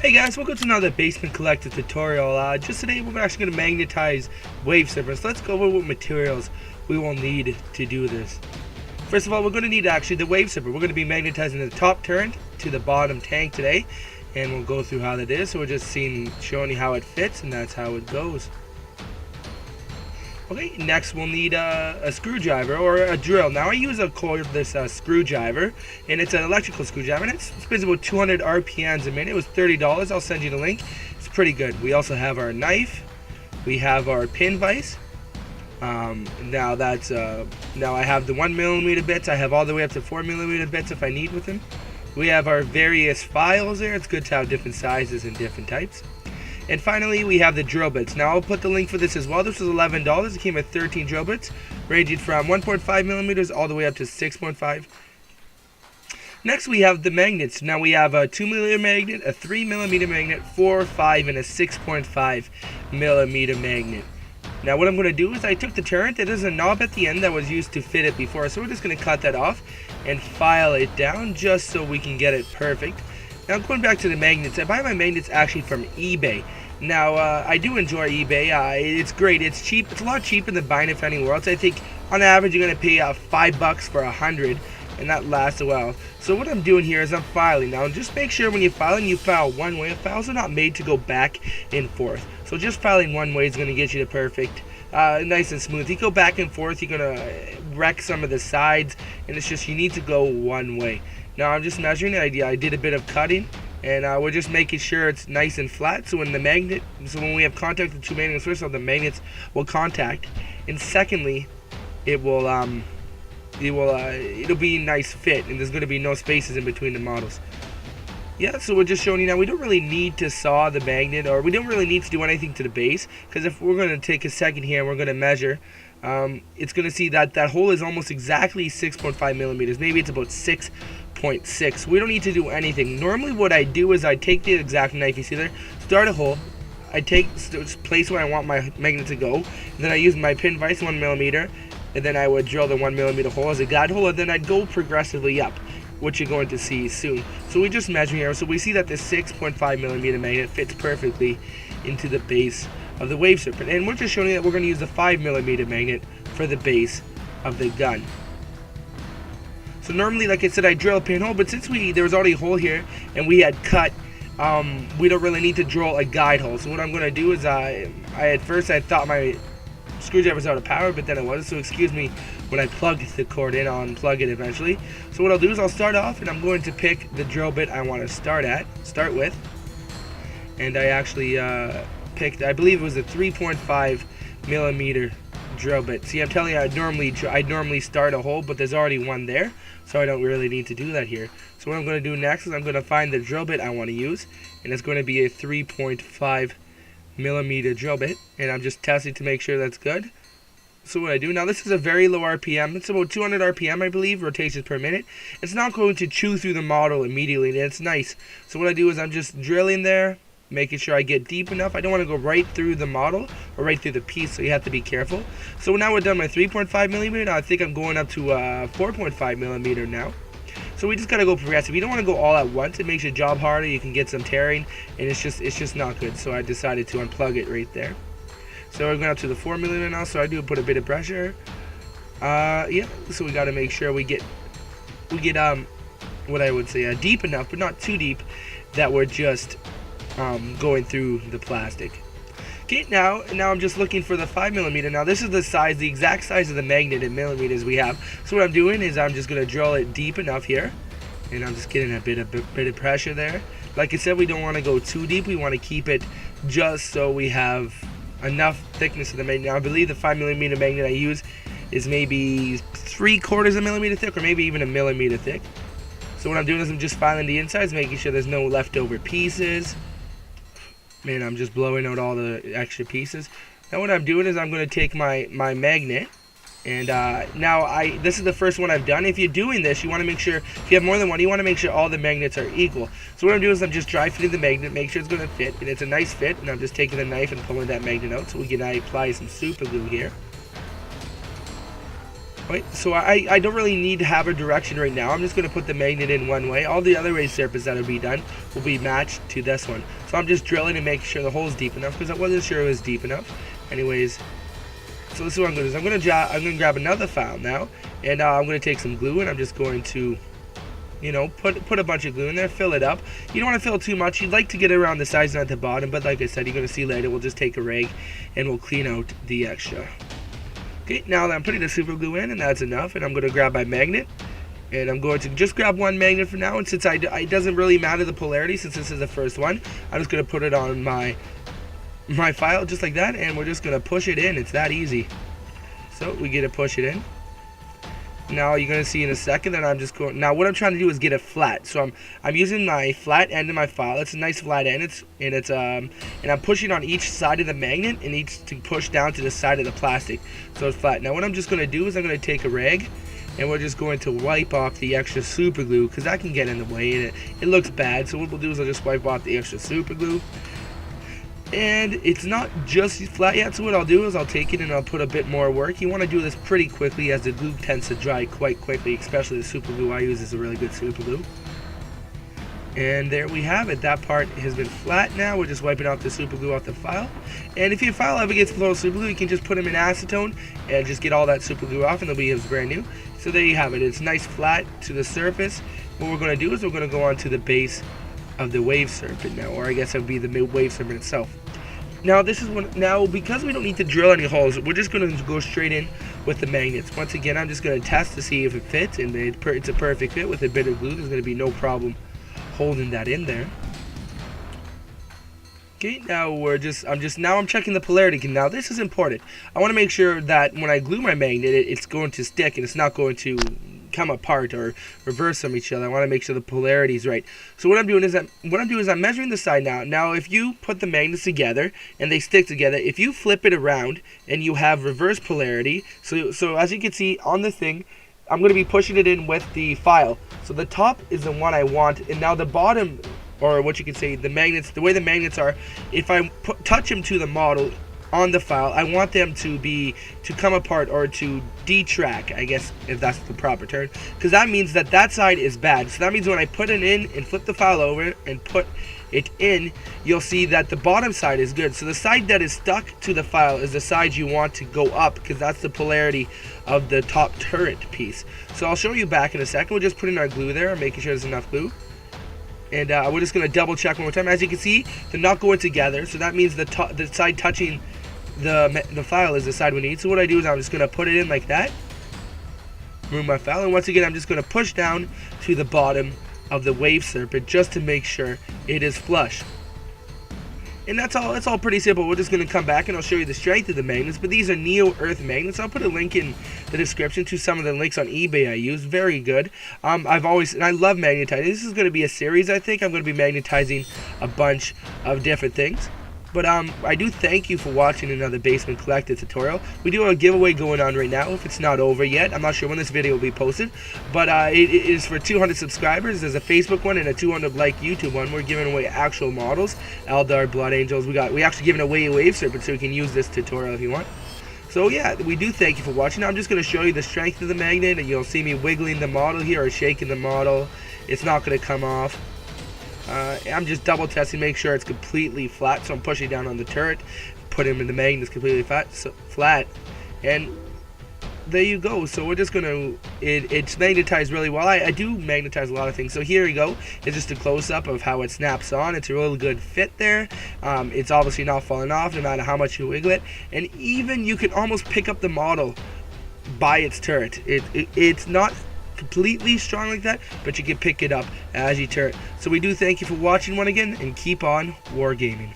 Hey guys, welcome to another Basement Collector tutorial. Just today we're actually going to magnetize wave serpents. Let's go over what materials we will need to do this. First of all, we're going to need actually the wave serpent. We're going to be magnetizing the top turret to the bottom tank today, and we'll go through how that is. So we're just showing you how it fits, and that's how it goes. Okay, next we'll need a screwdriver or a drill. Now I use a cordless screwdriver, and it's an electrical screwdriver, and it spins about 200 RPMs a minute. It was $30. I'll send you the link. It's pretty good. We also have our knife. We have our pin vise. Now I have the 1mm bits. I have all the way up to 4mm bits if I need with them. We have our various files there. It's good to have different sizes and different types. And finally, we have the drill bits. Now, I'll put the link for this as well. This was $11. It came with 13 drill bits, ranging from 1.5mm all the way up to 6.5. Next, we have the magnets. Now, we have a 2mm magnet, a 3mm magnet, 4, 5, and a 6.5mm magnet. Now, what I'm going to do is I took the turret. There's a knob at the end that was used to fit it before, so we're just going to cut that off and file it down just so we can get it perfect. Now, going back to the magnets, I buy my magnets actually from eBay. Now, I do enjoy eBay. It's great. It's cheap. It's a lot cheaper than buying it from anywhere else. I think on average you're going to pay $5 for 100, and that lasts a while. So what I'm doing here is I'm filing. Now, just make sure when you're filing, you file one way. Files are not made to go back and forth. So just filing one way is going to get you the perfect, nice and smooth. You go back and forth, you're going to wreck some of the sides, and it's just you need to go one way. Now I'm just measuring it. I did a bit of cutting, and we're just making sure it's nice and flat. So when we have contact with two magnets, first of all, the magnets will contact, and secondly, it'll be a nice fit, and there's going to be no spaces in between the models. Yeah, so we're just showing you now. We don't really need to saw the magnet, or we don't really need to do anything to the base, because if we're going to take a second here and we're going to measure, it's going to see that that hole is almost exactly 6.5mm. Maybe it's about 6.6. We don't need to do anything. Normally what I do is I take the exact knife you see there, start a hole, I take place where I want my magnet to go, and then I use my pin vise 1mm, and then I would drill the 1mm hole as a guide hole, and then I'd go progressively up, which you're going to see soon. So we just measure here. So we see that the 6.5mm magnet fits perfectly into the base of the wave serpent, and we're just showing you that we're going to use the 5mm magnet for the base of the gun. So normally, like I said, I drill a pinhole, but since there was already a hole here and we had cut, we don't really need to drill a guide hole. So what I'm going to do is at first I thought my screwdriver was out of power, but then it was. So excuse me when I plug the cord in. I'll unplug it eventually. So what I'll do is I'll start off, and I'm going to pick the drill bit I want to start with, and I actually picked, I believe it was a 3.5mm drill bit. See, I'm telling you, I'd normally start a hole, but there's already one there, so I don't really need to do that here. So what I'm going to do next is I'm going to find the drill bit I want to use, and it's going to be a 3.5mm drill bit, and I'm just testing to make sure that's good. So what I do now, this is a very low RPM. It's about 200 RPM, I believe, rotations per minute. It's not going to chew through the model immediately, and it's nice. So what I do is I'm just drilling there, making sure I get deep enough. I don't want to go right through the model or right through the piece, so you have to be careful. So now we're done my 3.5mm. Now I think I'm going up to 4.5mm now. So we just gotta go progressive. You don't want to go all at once. It makes your job harder. You can get some tearing, and it's just not good. So I decided to unplug it right there. So we're going up to the 4mm now. So I do put a bit of pressure. Yeah. So we gotta make sure we get what I would say deep enough, but not too deep that we're just going through the plastic. Okay, now I'm just looking for the 5mm. Now this is the exact size of the magnet in millimeters we have. So what I'm doing is I'm just going to drill it deep enough here, and I'm just getting a bit of pressure there. Like I said, we don't want to go too deep. We want to keep it just so we have enough thickness of the magnet. Now I believe the 5mm magnet I use is maybe 3/4 millimeter thick, or maybe even a millimeter thick. So what I'm doing is I'm just filing the insides, making sure there's no leftover pieces. Man, I'm just blowing out all the extra pieces. Now what I'm doing is I'm going to take my magnet, and this is the first one I've done. If you're doing this, you want to make sure, if you have more than one, you want to make sure all the magnets are equal. So what I'm doing is I'm just dry fitting the magnet, make sure it's going to fit, and it's a nice fit, and I'm just taking the knife and pulling that magnet out so we can apply some super glue here. Right, so I don't really need to have a direction right now. I'm just going to put the magnet in one way. All the other raised serpents that will be done will be matched to this one. So I'm just drilling and making sure the hole is deep enough, because I wasn't sure it was deep enough. Anyways, so this is what I'm going to do. I'm going to grab another file now, and I'm going to take some glue, and I'm just going to, you know, put a bunch of glue in there, fill it up. You don't want to fill too much. You'd like to get it around the sides and at the bottom, but like I said, you're going to see later. We'll just take a rag and we'll clean out the extra. Okay, now that I'm putting the super glue in, and that's enough, and I'm going to grab my magnet, and I'm going to just grab one magnet for now, and since it doesn't really matter the polarity, since this is the first one, I'm just going to put it on my file just like that, and we're just going to push it in. It's that easy. So we get to push it in. Now you're going to see in a second that I'm just going, now what I'm trying to do is get it flat. So I'm using my flat end of my file. It's a nice flat end. And I'm pushing on each side of the magnet, and each to push down to the side of the plastic, so it's flat. Now what I'm just going to do is I'm going to take a rag, and we're just going to wipe off the extra super glue, because that can get in the way and it looks bad. So what we'll do is I'll just wipe off the extra super glue. And it's not just flat yet, so what I'll do is I'll take it and I'll put a bit more work. You want to do this pretty quickly, as the glue tends to dry quite quickly, especially the super glue I use is a really good super glue. And there we have it. That part has been flat now. We're just wiping off the super glue off the file. And if your file ever gets full of super glue, you can just put them in acetone and just get all that super glue off, and they'll be as brand new. So there you have it. It's nice flat to the surface. What we're going to do is we're going to go on to the base of the wave serpent now, or I guess it would be the wave serpent itself. Now this is because we don't need to drill any holes, we're just going to go straight in with the magnets. Once again, I'm just going to test to see if it fits, and it's a perfect fit with a bit of glue. There's going to be no problem holding that in there. Okay, now I'm checking the polarity. Now this is important. I want to make sure that when I glue my magnet, it's going to stick and it's not going to come apart or reverse from each other. I want to make sure the polarity is right. So what I'm doing is I'm measuring the side now. Now if you put the magnets together and they stick together, if you flip it around and you have reverse polarity, so as you can see on the thing, I'm going to be pushing it in with the file. So the top is the one I want, and now the bottom, or what you could say, the magnets, the way the magnets are, if I touch them to the model on the file, I want them to come apart, or to detract, I guess, if that's the proper term, because that means that side is bad. So that means when I put it in and flip the file over and put it in, you'll see that the bottom side is good. So the side that is stuck to the file is the side you want to go up, because that's the polarity of the top turret piece. So I'll show you back in a second. We're just putting our glue there, making sure there's enough glue. And we're just going to double check one more time. As you can see, they're not going together, so that means the side touching the file is the side we need. So what I do is I'm just going to put it in like that, remove my file, and once again I'm just going to push down to the bottom of the wave serpent just to make sure it is flush. And that's all. It's all pretty simple. We're just going to come back and I'll show you the strength of the magnets. But these are Neo Earth magnets. I'll put a link in the description to some of the links on eBay I use. Very good. I love magnetizing. This is going to be a series, I think. I'm going to be magnetizing a bunch of different things. But I do thank you for watching another Basement Collector tutorial. We do have a giveaway going on right now if it's not over yet. I'm not sure when this video will be posted, but it is for 200 subscribers. There's a Facebook one and a 200 like YouTube one. We're giving away actual models, Eldar, Blood Angels. We actually giving away a Wave Serpent, so you can use this tutorial if you want. So yeah, we do thank you for watching. Now I'm just going to show you the strength of the magnet, and you'll see me wiggling the model here or shaking the model. It's not going to come off. I'm just double testing, make sure it's completely flat. So I'm pushing down on the turret, put him in the magnets completely flat, and there you go. So we're just gonna it's magnetized really well. I do magnetize a lot of things. So here you go. It's just a close-up of how it snaps on. It's a really good fit there. It's obviously not falling off no matter how much you wiggle it, and even you can almost pick up the model by its turret. It's not completely strong like that, but you can pick it up as you turn. So we do thank you for watching one again, and keep on wargaming.